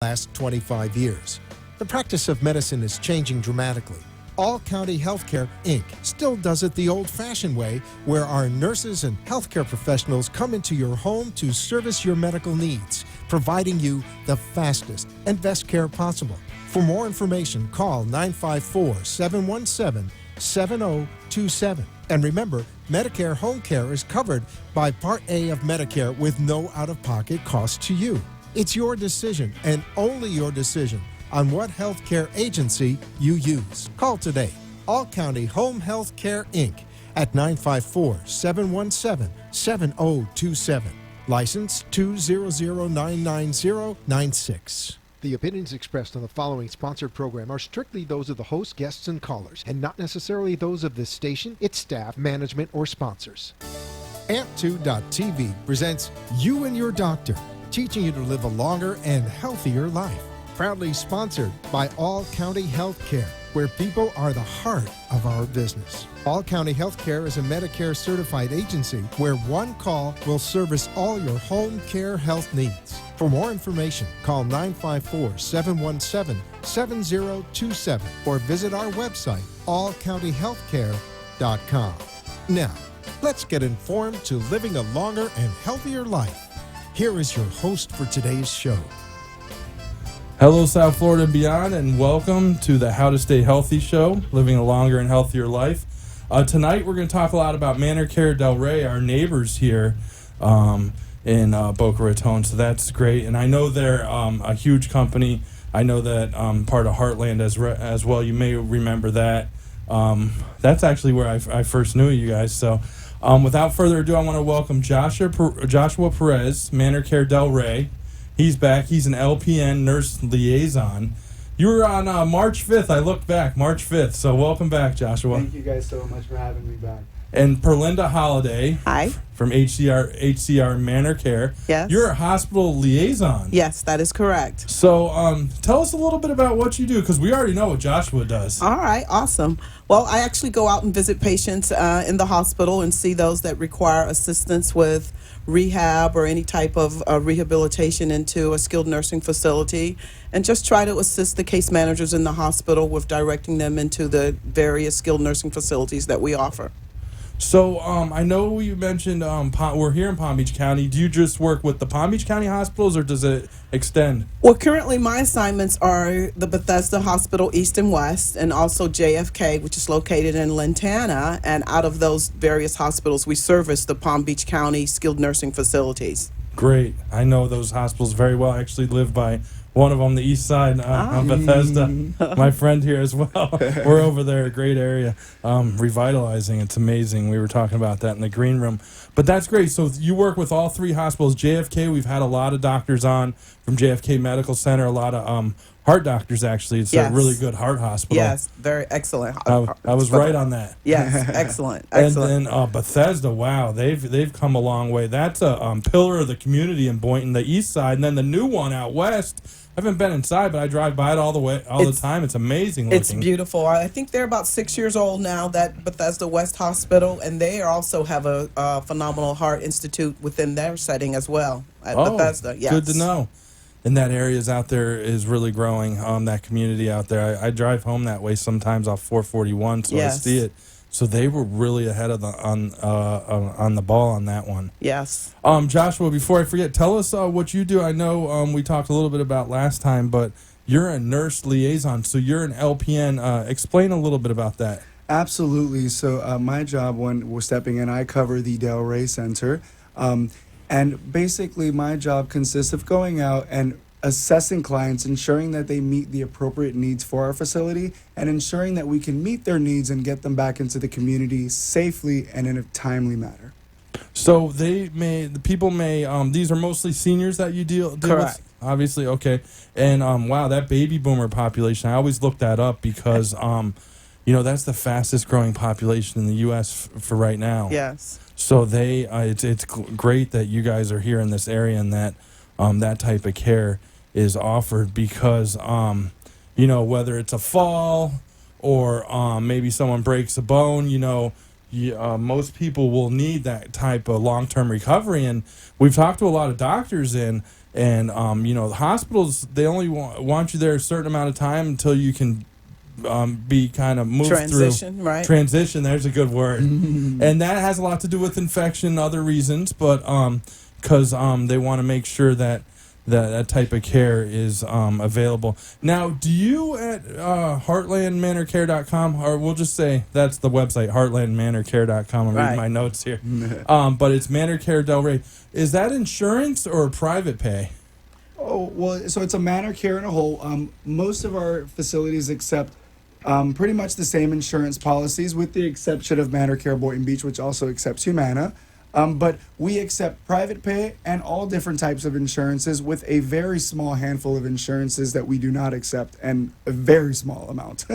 last 25 years. The practice of medicine is changing dramatically. All County Healthcare, Inc. still does it the old-fashioned way, where our nurses and healthcare professionals come into your home to service your medical needs, providing you the fastest and best care possible. For more information, call 954-717-7027. And remember, Medicare Home Care is covered by Part A of Medicare with no out-of-pocket cost to you. It's your decision, and only your decision, on what healthcare agency you use. Call today. All County Home Health Care, Inc. at 954-717-7027. License 200999096. The opinions expressed on the following sponsored program are strictly those of the host, guests, and callers, and not necessarily those of this station, its staff, management, or sponsors. Amp2.tv presents You and Your Doctor, teaching you to live a longer and healthier life. Proudly sponsored by All County Healthcare, where people are the heart of our business. All County Healthcare is a Medicare certified agency where one call will service all your home care health needs. For more information, call 954-717-7027 or visit our website, allcountyhealthcare.com. Now, let's get informed to living a longer and healthier life. Here is your host for today's show. Hello, South Florida and beyond, and welcome to the How to Stay Healthy show, living a longer and healthier life. Tonight, we're going to talk a lot about Manor Care Del Rey, our neighbors here in Boca Raton, so that's great. And I know they're a huge company. I know that part of Heartland as well. You may remember that. That's actually where I first knew you guys. So without further ado, I want to welcome Joshua Perez, Manor Care Del Rey. He's back. He's an LPN nurse liaison. You were on March 5th. I looked back, March 5th. So welcome back, Joshua. Thank you guys so much for having me back. And Perlinda Holiday. Hi. From HCR Manor Care. Yes. You're a hospital liaison. Yes, that is correct. So tell us a little bit about what you do, because we already know what Joshua does. All right, awesome. Well, I actually go out and visit patients in the hospital and see those that require assistance with rehab or any type of rehabilitation into a skilled nursing facility, and just try to assist the case managers in the hospital with directing them into the various skilled nursing facilities that we offer. So I know you mentioned we're here in Palm Beach County. Do you just work with the Palm Beach County hospitals, or does it extend? Well, currently my assignments are the Bethesda Hospital East and West, and also JFK, which is located in Lantana. And out of those various hospitals, we service the Palm Beach County skilled nursing facilities. Great. I know those hospitals very well. I actually live by one of them, the east side on Bethesda. My friend here as well. We're over there, a great area, revitalizing. It's amazing. We were talking about that in the green room. But that's great. So you work with all three hospitals. JFK, we've had a lot of doctors on from JFK Medical Center, a lot of heart doctors, actually. It's a really good heart hospital. Yes, very excellent. I was right on that. Yes, excellent. And then Bethesda, wow, they've come a long way. That's a pillar of the community in Boynton, the east side. And then the new one out west, I haven't been inside, but I drive by it all the time. It's amazing looking. It's beautiful. I think they're about 6 years old now, that Bethesda West Hospital, and they also have a phenomenal heart institute within their setting as well at Bethesda. Yes. Good to know. And that areas out there is really growing, that community out there. I drive home that way sometimes off 441, so I see it. So they were really ahead of on the ball on that one. Yes. Joshua, before I forget, tell us what you do. I know we talked a little bit about last time, but you're a nurse liaison, so you're an LPN. Explain a little bit about that. Absolutely. So my job when we're stepping in, I cover the Del Rey Center. And basically my job consists of going out and assessing clients, ensuring that they meet the appropriate needs for our facility, and ensuring that we can meet their needs and get them back into the community safely and in a timely manner. So the people may, these are mostly seniors that you deal Correct. with? Obviously, okay. And wow, that baby boomer population, I always look that up because, that's the fastest growing population in the U.S. for right now. Yes. So it's great that you guys are here in this area and that that type of care is offered because, whether it's a fall or maybe someone breaks a bone, most people will need that type of long-term recovery. And we've talked to a lot of doctors, and the hospitals, they only want you there a certain amount of time until you can be kind of moved Transition, through. right? Transition, there's a good word. And that has a lot to do with infection and other reasons, but because they want to make sure that type of care is available. Now, do you at heartlandmanorcare.com, or we'll just say that's the website, heartlandmanorcare.com. I'm reading my notes here. But it's Manor Care Del Rey. Is that insurance or private pay? Oh, well, so it's a Manor Care in a whole. Most of our facilities accept pretty much the same insurance policies, with the exception of Manor Care Boynton Beach, which also accepts Humana. But we accept private pay and all different types of insurances, with a very small handful of insurances that we do not accept, and a very small amount.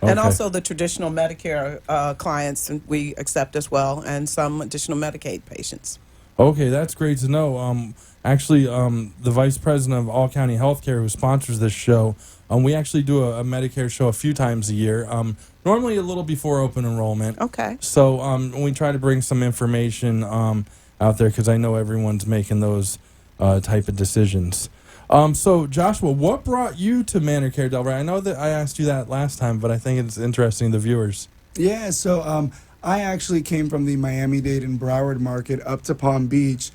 And also the traditional Medicare clients we accept as well, and some additional Medicaid patients. Okay, that's great to know. Actually, the vice president of All County Healthcare, who sponsors this show, we actually do a Medicare show a few times a year, normally a little before open enrollment. Okay. So we try to bring some information out there, because I know everyone's making those type of decisions. So, Joshua, what brought you to Manor Care Del Rey? I know that I asked you that last time, but I think it's interesting to the viewers. Yeah, so I actually came from the Miami-Dade and Broward market up to Palm Beach.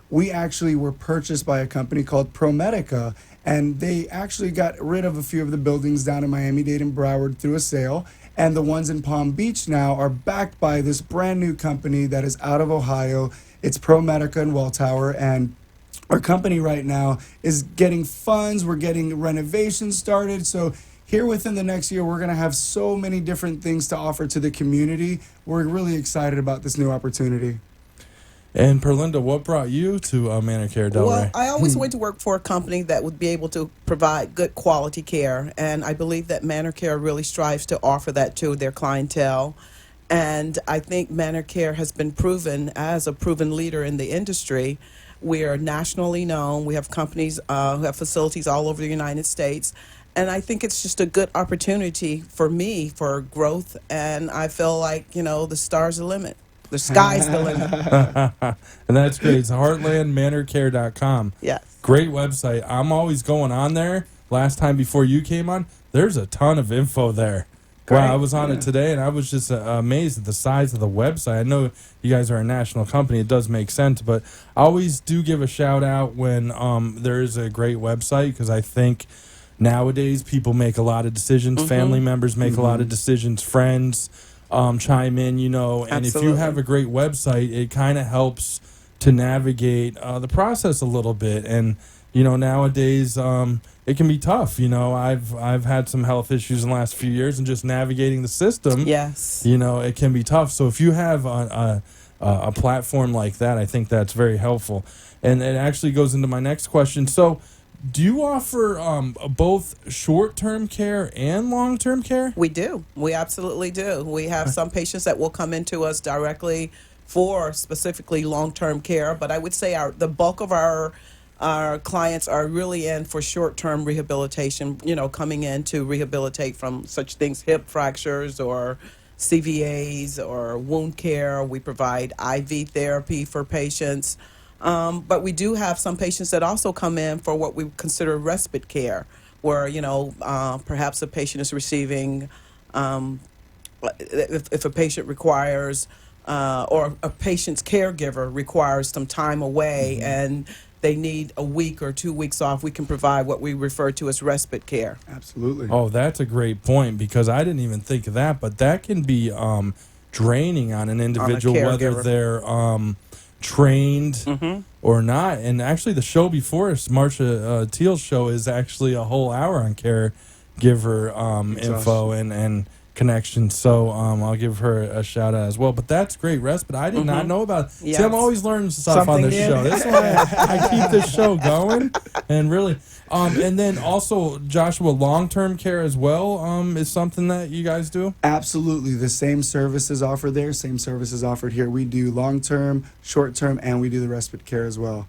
We actually were purchased by a company called ProMedica, and they actually got rid of a few of the buildings down in Miami-Dade and Broward through a sale. And the ones in Palm Beach now are backed by this brand new company that is out of Ohio. It's ProMedica and Welltower, and our company right now is getting funds. We're getting renovations started. So here within the next year, we're going to have so many different things to offer to the community. We're really excited about this new opportunity. And Perlinda, what brought you to Manor Care Del Rey? Well, I always went to work for a company that would be able to provide good quality care, and I believe that Manor Care really strives to offer that to their clientele. And I think Manor Care has been proven as a proven leader in the industry. We are nationally known. We have companies who have facilities all over the United States. And I think it's just a good opportunity for me for growth. And I feel like, the stars the limit. The sky's the limit. And that's great. It's heartlandmanorcare.com. Yes. Great website. I'm always going on there. Last time before you came on, there's a ton of info there. Great. Wow, I was on it today, and I was just amazed at the size of the website. I know you guys are a national company. It does make sense, but I always do give a shout-out when there is a great website, because I think nowadays people make a lot of decisions. Family members make a lot of decisions. Friends chime in, and Absolutely. if you have a great website, it kind of helps to navigate the process a little bit. And nowadays it can be tough. I've had some health issues in the last few years, and just navigating the system. Yes. It can be tough. So if you have a platform like that, I think that's very helpful. And it actually goes into my next question. So, do you offer both short-term care and long-term care? We do. We absolutely do. We have some patients that will come into us directly for specifically long-term care, but I would say the bulk of our clients are really in for short-term rehabilitation, coming in to rehabilitate from such things, hip fractures or CVAs or wound care. We provide IV therapy for patients. But we do have some patients that also come in for what we consider respite care, where, perhaps a patient is receiving, if a patient requires, or a patient's caregiver requires some time away and they need a week or 2 weeks off, we can provide what we refer to as respite care. Absolutely. Oh, that's a great point, because I didn't even think of that, but that can be draining on an individual, whether they're trained or not. And actually, the show before us, Marsha Teal's show, is actually a whole hour on caregiver info and connections. So I'll give her a shout out as well. But that's great respite. I did not know about. Yes. See, I'm always learning stuff on Something this new. show. That's why I keep this show going. And really, and then also, Joshua, long-term care as well is something that you guys do? Absolutely. The same services offered there, same services offered here. We do long-term, short-term, and we do the respite care as well.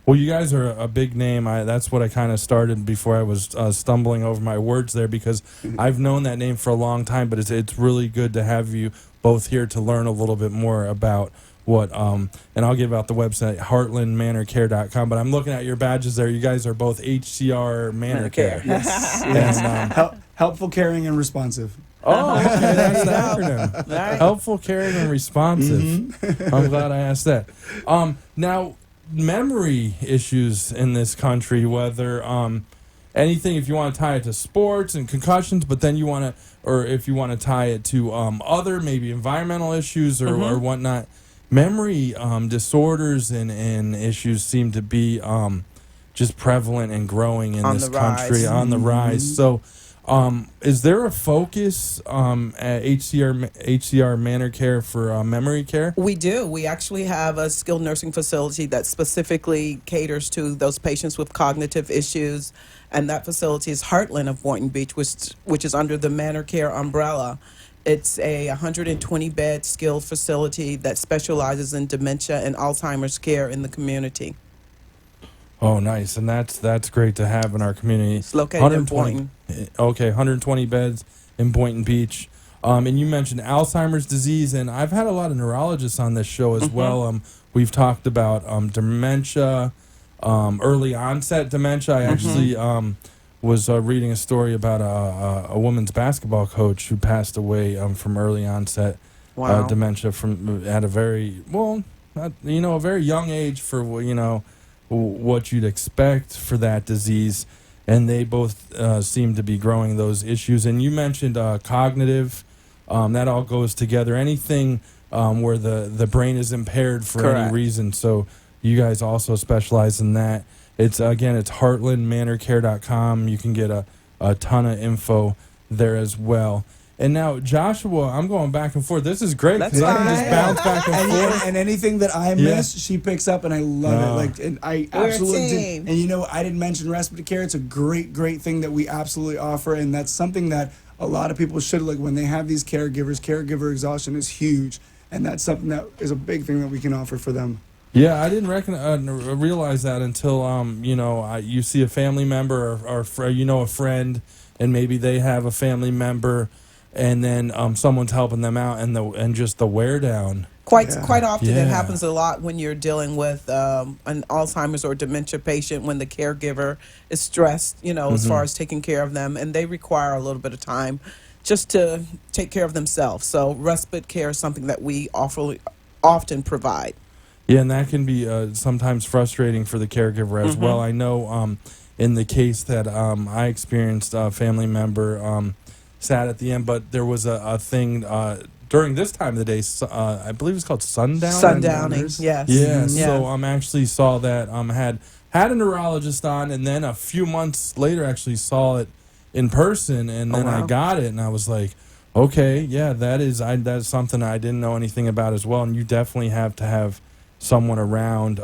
Well, you guys are a big name. That's what I kind of started before I was stumbling over my words there, because I've known that name for a long time, but it's really good to have you both here to learn a little bit more about what, and I'll give out the website, heartlandmanorcare.com, but I'm looking at your badges there. You guys are both HCR Manor Care. Yes. And, Helpful, caring, and responsive. oh, okay, that's the acronym. Right. Helpful, caring, and responsive. I'm glad I asked that. Now, memory issues in this country, whether anything, if you want to tie it to sports and concussions, but then you want to, or if you want to tie it to other maybe environmental issues or whatnot, memory disorders and issues seem to be just prevalent and growing in this country, on the rise. So, is there a focus at HCR Manor Care for memory care? We do. We actually have a skilled nursing facility that specifically caters to those patients with cognitive issues, and that facility is Heartland of Boynton Beach, which is under the Manor Care umbrella. It's a 120-bed skilled facility that specializes in dementia and Alzheimer's care in the community. Oh, nice. And that's great to have in our community. It's located in Boynton. Okay, 120 beds in Boynton Beach. And you mentioned Alzheimer's disease, and I've had a lot of neurologists on this show as well. We've talked about dementia, early onset dementia. I actually was reading a story about a women's basketball coach who passed away from early onset dementia from at a very a very young age for what you'd expect for that disease, and they both seem to be growing those issues. And you mentioned cognitive, that all goes together. Anything where the brain is impaired for any reason. So you guys also specialize in that. It's heartlandmanorcare.com. You can get a ton of info there as well. And now, Joshua, I'm going back and forth. This is great because I can just bounce back and forth. And anything that I miss, she picks up, and I love it. Like, and I absolutely did. And I didn't mention respite care. It's a great thing that we absolutely offer, and that's something that a lot of people should look when they have these caregivers. Caregiver exhaustion is huge, and that's something that is a big thing that we can offer for them. Yeah, I didn't realize that until you see a family member or a friend, and maybe they have a family member, and then someone's helping them out, and just the wear down. Quite often it happens a lot when you're dealing with an Alzheimer's or dementia patient, when the caregiver is stressed, as far as taking care of them, and they require a little bit of time just to take care of themselves. So respite care is something that we often provide. Yeah, and that can be sometimes frustrating for the caregiver as well. I know in the case that I experienced, a family member sat at the end, but there was a thing during this time of the day, I believe it's called sundowning. Yes. Yeah, so actually saw that, had a neurologist on, and then a few months later actually saw it in person, and then I got it, and I was like, okay, yeah, that's something I didn't know anything about as well, and you definitely have to have someone around,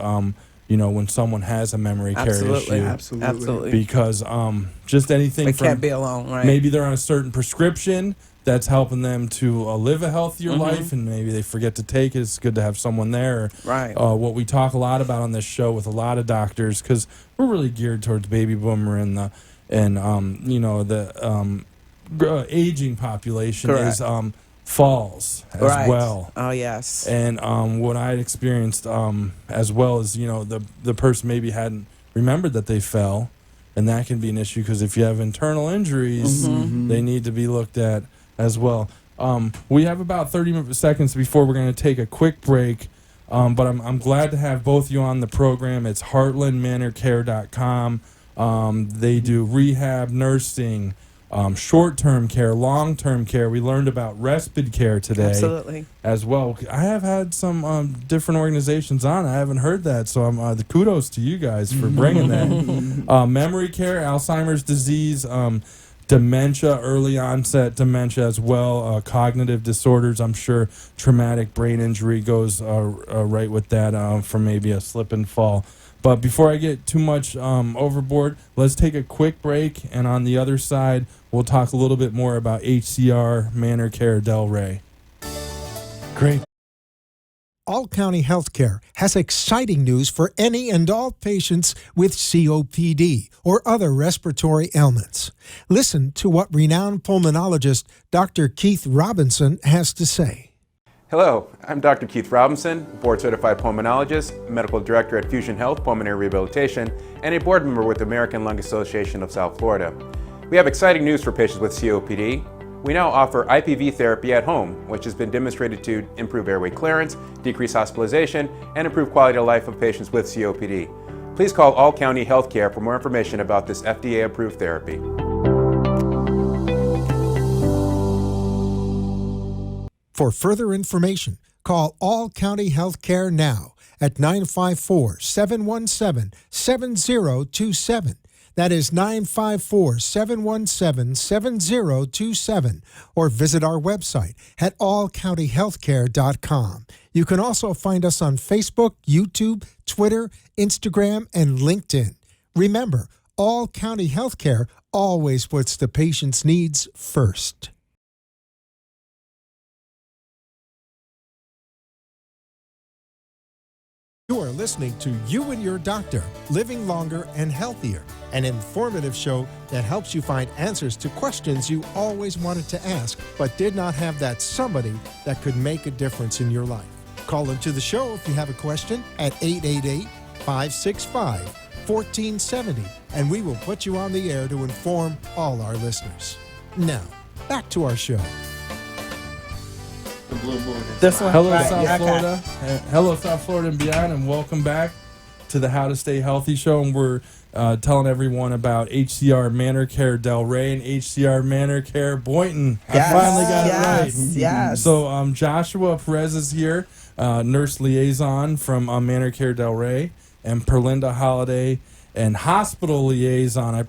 when someone has a memory care issue. Absolutely. Because just anything they can't be alone, right? Maybe they're on a certain prescription that's helping them to live a healthier life, and maybe they forget to take it. It's good to have someone there. Right. What we talk a lot about on this show with a lot of doctors, because we're really geared towards baby boomer and the aging population is falls as well. Oh, yes. And what I had experienced as well is, the person maybe hadn't remembered that they fell, and that can be an issue because if you have internal injuries, they need to be looked at as well. We have about 30 seconds before we're going to take a quick break, but I'm glad to have both you on the program. It's heartlandmanorcare.com. They do rehab, nursing, short-term care, long-term care. We learned about respite care today as well. I have had some different organizations on. I haven't heard that, so the kudos to you guys for bringing that. Memory care, Alzheimer's disease, dementia, early onset dementia as well, cognitive disorders. I'm sure traumatic brain injury goes right with that from maybe a slip and fall. But before I get too much overboard, let's take a quick break, and on the other side, we'll talk a little bit more about HCR Manor Care Delray. Great. All County Healthcare has exciting news for any and all patients with COPD or other respiratory ailments. Listen to what renowned pulmonologist Dr. Keith Robinson has to say. Hello, I'm Dr. Keith Robinson, board-certified pulmonologist, medical director at Fusion Health Pulmonary Rehabilitation, and a board member with the American Lung Association of South Florida. We have exciting news for patients with COPD. We now offer IPV therapy at home, which has been demonstrated to improve airway clearance, decrease hospitalization, and improve quality of life of patients with COPD. Please call All County Healthcare for more information about this FDA-approved therapy. For further information, call All County Healthcare now at 954-717-7027. That is 954-717-7027. Or visit our website at allcountyhealthcare.com. You can also find us on Facebook, YouTube, Twitter, Instagram, and LinkedIn. Remember, All County Healthcare always puts the patient's needs first. You are listening to You and Your Doctor, Living Longer and Healthier, an informative show that helps you find answers to questions you always wanted to ask, but did not have that somebody that could make a difference in your life. Call into the show if you have a question at 888-565-1470, and we will put you on the air to inform all our listeners. Now, back to our show. The blue moon. This one. Hello, Right, South okay. Florida. Hello, South Florida and beyond, and welcome back to the How to Stay Healthy show. And we're telling everyone about HCR Manor Care Delray and HCR Manor Care Boynton. Yes, I finally got it right. Yes. So Joshua Perez is here, nurse liaison from Manor Care Delray, and Perlinda Holiday, and hospital liaison.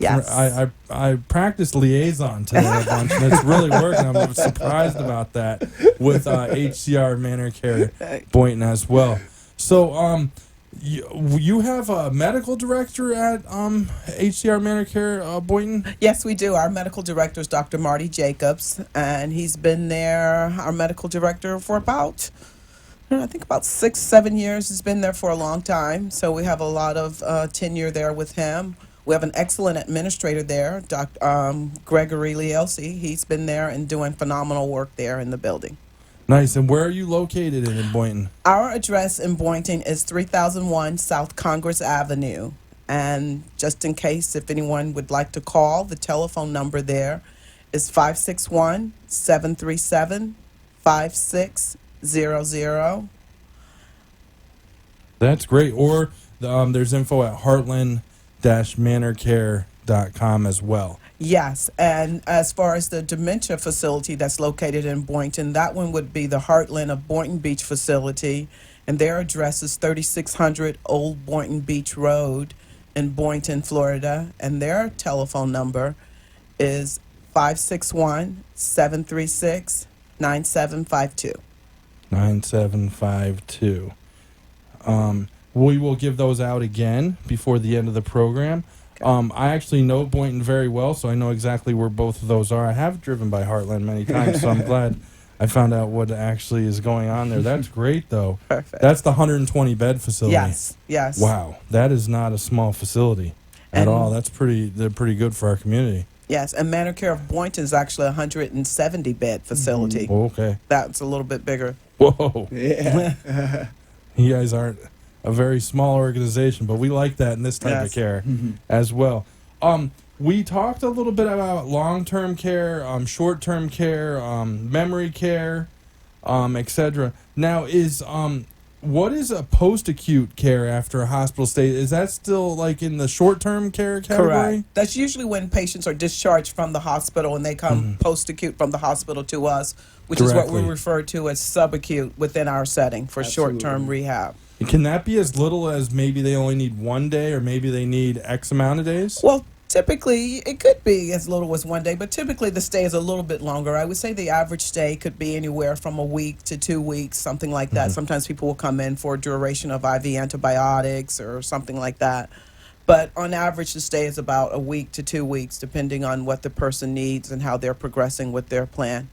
I practiced liaison today a bunch, and it's really working. I'm surprised about that with HCR Manor Care Boynton as well. So you have a medical director at HCR Manor Care Boynton? Yes, we do. Our medical director is Dr. Marty Jacobs, and he's been there, our medical director, for about 6-7 years. He's been there for a long time, so we have a lot of tenure there with him. We have an excellent administrator there, Dr. Gregory Lielsi. He's been there and doing phenomenal work there in the building. Nice. And where are you located in Boynton? Our address in Boynton is 3001 South Congress Avenue. And just in case, if anyone would like to call, the telephone number there is 561-737-5600. That's great. Or there's info at heartland-manorcare.com as well. Yes, and as far as the dementia facility that's located in Boynton, that one would be the Heartland of Boynton Beach facility, and their address is 3600 Old Boynton Beach Road in Boynton, Florida, and their telephone number is 561-736-9752. 9752. We will give those out again before the end of the program. I actually know Boynton very well, so I know exactly where both of those are. I have driven by Heartland many times, so I'm glad I found out what actually is going on there. That's great, though. Perfect. That's the 120-bed facility. Yes. Wow, that is not a small facility at all. They're pretty good for our community. Yes, and Manor Care of Boynton is actually a 170-bed facility. Okay. That's a little bit bigger. Whoa. Yeah. You guys aren't a very small organization, but we like that in this type of care as well. We talked a little bit about long-term care, short-term care, memory care, etc. Now, what is a post-acute care after a hospital stay? Is that still like in the short-term care category? Correct. That's usually when patients are discharged from the hospital and they come post-acute from the hospital to us, which is what we refer to as subacute within our setting for short-term rehab. Can that be as little as maybe they only need 1 day, or maybe they need X amount of days? Well, typically, it could be as little as 1 day, but typically the stay is a little bit longer. I would say the average stay could be anywhere from a week to 2 weeks, something like that. Sometimes people will come in for a duration of IV antibiotics or something like that. But on average, the stay is about a week to 2 weeks, depending on what the person needs and how they're progressing with their plan.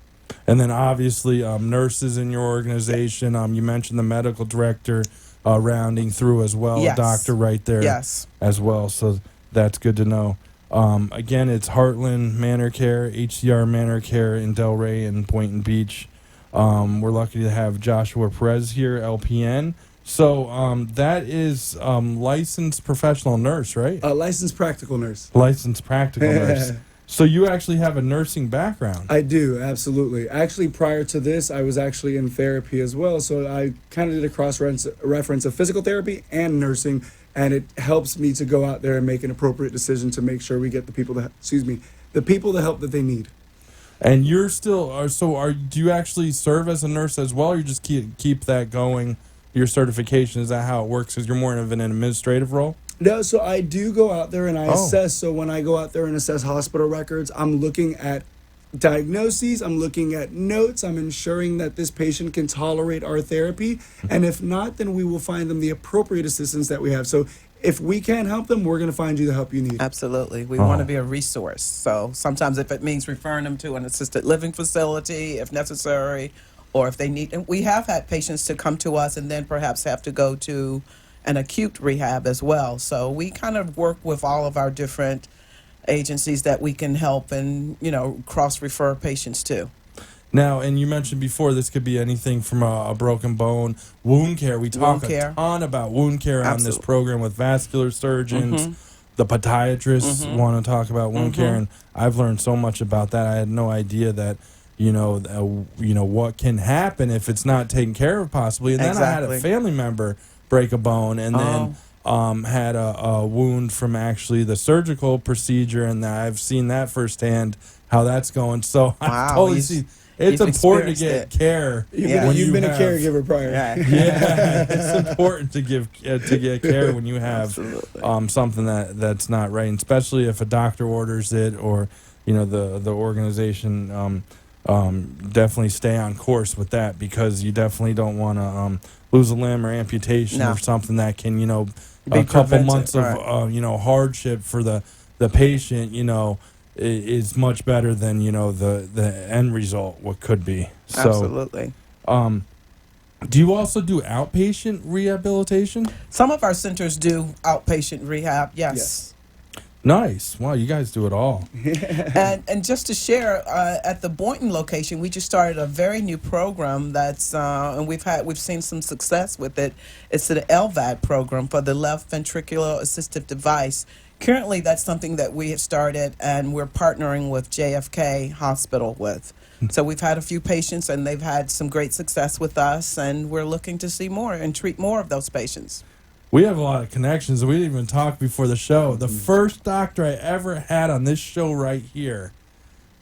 And then obviously nurses in your organization. You mentioned the medical director rounding through as well, a doctor right there as well. So that's good to know. Again, it's Heartland Manor Care, HCR Manor Care in Delray and Boynton Beach. We're lucky to have Joshua Perez here, LPN. So that is licensed professional nurse, right? Licensed practical nurse. Licensed practical nurse. So you actually have a nursing background. I do, absolutely. Actually, prior to this, I was actually in therapy as well. So I kind of did a cross-reference of physical therapy and nursing, and it helps me to go out there and make an appropriate decision to make sure we get the people the help that they need. And you're still, do you actually serve as a nurse as well, or you just keep that going, your certification? Is that how it works? Because you're more of an administrative role? No, so I do go out there and I assess. So when I go out there and assess hospital records, I'm looking at diagnoses, I'm looking at notes, I'm ensuring that this patient can tolerate our therapy. And if not, then we will find them the appropriate assistance that we have. So if we can't help them, we're going to find you the help you need. Absolutely. We want to be a resource. So sometimes if it means referring them to an assisted living facility, if necessary, or if they need, and we have had patients to come to us and then perhaps have to go to an acute rehab as well. So we kind of work with all of our different agencies that we can help and, cross-refer patients to. Now, and you mentioned before, this could be anything from a broken bone, wound care. We talk a ton about wound care on this program with vascular surgeons. The podiatrists want to talk about wound care, and I've learned so much about that. I had no idea that, what can happen if it's not taken care of possibly. And then I had a family member break a bone, and then had a wound from actually the surgical procedure, and I've seen that firsthand, how that's going. So I totally see. It's important to get care. You've been a caregiver prior. Yeah, it's important to get care when you have something that's not right, and especially if a doctor orders it, or the organization. Definitely stay on course with that, because you definitely don't want to lose a limb or amputation or something that can be a couple months of hardship for the patient. Is much better than the end result, what could be. So, absolutely. Do you also do outpatient rehabilitation? Some of our centers do outpatient rehab. Yes. Nice. Wow, you guys do it all. And just to share, at the Boynton location, we just started a very new program that's and we've seen some success with it. It's the LVAD program for the left ventricular assistive device. Currently, that's something that we have started, and we're partnering with JFK Hospital with. So we've had a few patients, and they've had some great success with us, and we're looking to see more and treat more of those patients. We have a lot of connections. We didn't even talk before the show. The first doctor I ever had on this show right here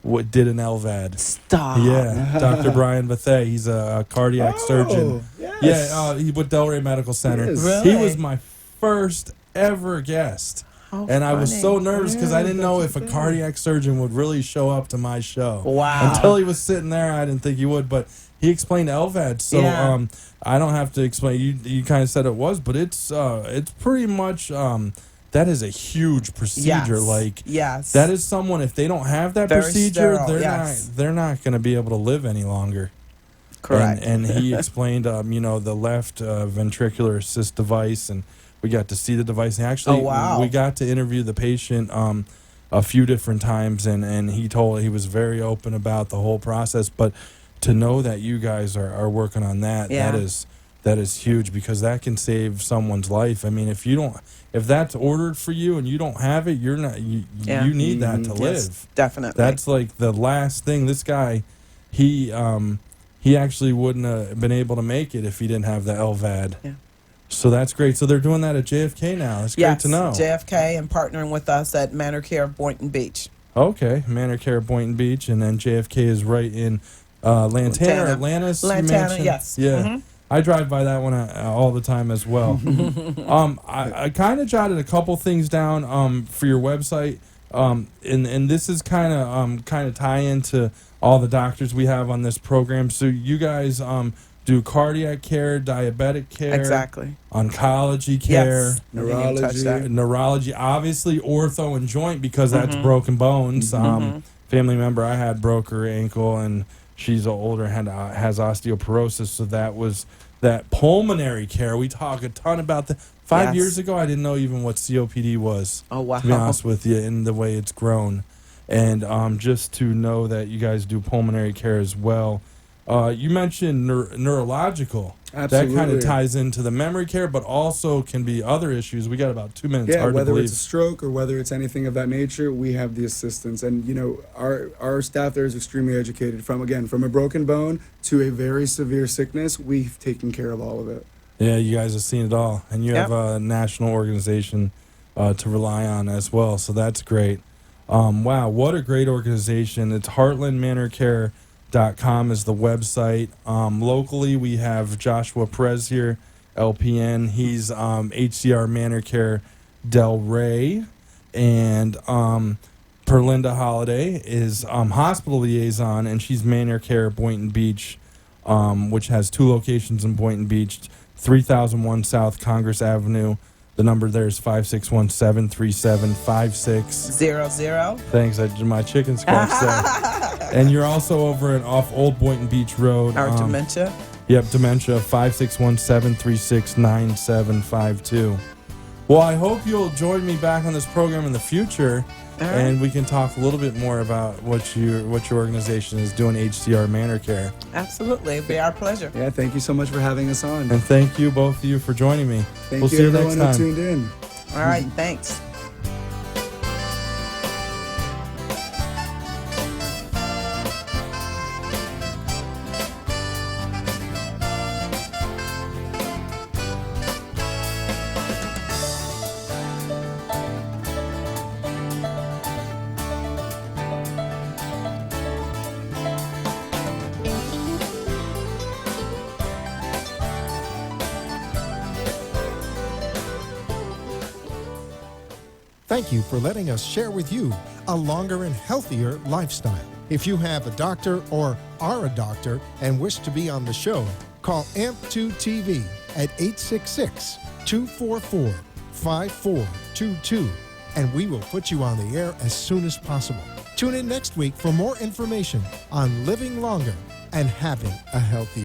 did an LVAD. Stop. Yeah, Dr. Brian Bethay. He's a cardiac surgeon. Yes. Yeah, he with Delray Medical Center. Yes. Really? He was my first ever guest. And I was so nervous because I didn't know if a cardiac surgeon would really show up to my show. Wow. Until he was sitting there, I didn't think he would, but he explained LVAD. So I don't have to explain. You kind of said it was, but it's pretty much that is a huge procedure. That is someone, if they don't have that Very procedure, sterile, they're not going to be able to live any longer. Correct. And he explained the left ventricular assist device, and we got to see the device. And actually, we got to interview the patient a few different times, and he was very open about the whole process. But to know that you guys are working on that, that is huge, because that can save someone's life. I mean, if that's ordered for you and you don't have it, you need that to live. Yes, definitely. That's like the last thing. This guy, he actually wouldn't have been able to make it if he didn't have the LVAD. Yeah. So that's great. So they're doing that at JFK now. That's great to know. JFK, and partnering with us at Manor Care of Boynton Beach. Okay, Manor Care of Boynton Beach, and then JFK is right in Lantana, Atlantis. Lantana, yes. Yeah. Mm-hmm. I drive by that one all the time as well. I kind of jotted a couple things down for your website, and this is kind of tie into all the doctors we have on this program. So you guys do cardiac care, diabetic care, exactly, oncology care, neurology, obviously ortho and joint, because that's broken bones. Family member I had broke her ankle, and she's older, has osteoporosis, so that was that. Pulmonary care, we talk a ton about that. 5 years ago, I didn't know even what COPD was. Oh, wow. To be honest with you, in the way it's grown. And just to know that you guys do pulmonary care as well, You mentioned neurological. Absolutely. That kind of ties into the memory care, but also can be other issues. We got about 2 minutes. Yeah, Hard to whether believe. it's a stroke or whether it's anything of that nature, we have the assistance. And, you know, our staff there is extremely educated. From a broken bone to a very severe sickness, we've taken care of all of it. Yeah, you guys have seen it all. And you have a national organization to rely on as well, so that's great. Wow, what a great organization. It's heartlandmanorcare.com is the website. Locally, we have Joshua Perez here, LPN. He's HCR Manor Care Del Rey. And Perlinda Holiday is hospital liaison, and she's Manor Care Boynton Beach, which has 2 locations in Boynton Beach, 3001 South Congress Avenue. The number there is 561-737-5600. Thanks, I did my chicken scratch there. And you're also over off Old Boynton Beach Road. Our dementia. Yep, dementia, 561-736-9752. Well, I hope you'll join me back on this program in the future, and we can talk a little bit more about what your organization is doing, HCR Manor Care. Absolutely. It'd be our pleasure. Yeah, thank you so much for having us on. And thank you, both of you, for joining me. Thank we'll you see you everyone next who time. tuned in. All right. Thanks. Thank you for letting us share with you a longer and healthier lifestyle. If you have a doctor or are a doctor and wish to be on the show, call AMP2 TV at 866-244-5422, and we will put you on the air as soon as possible. Tune in next week for more information on living longer and having a healthy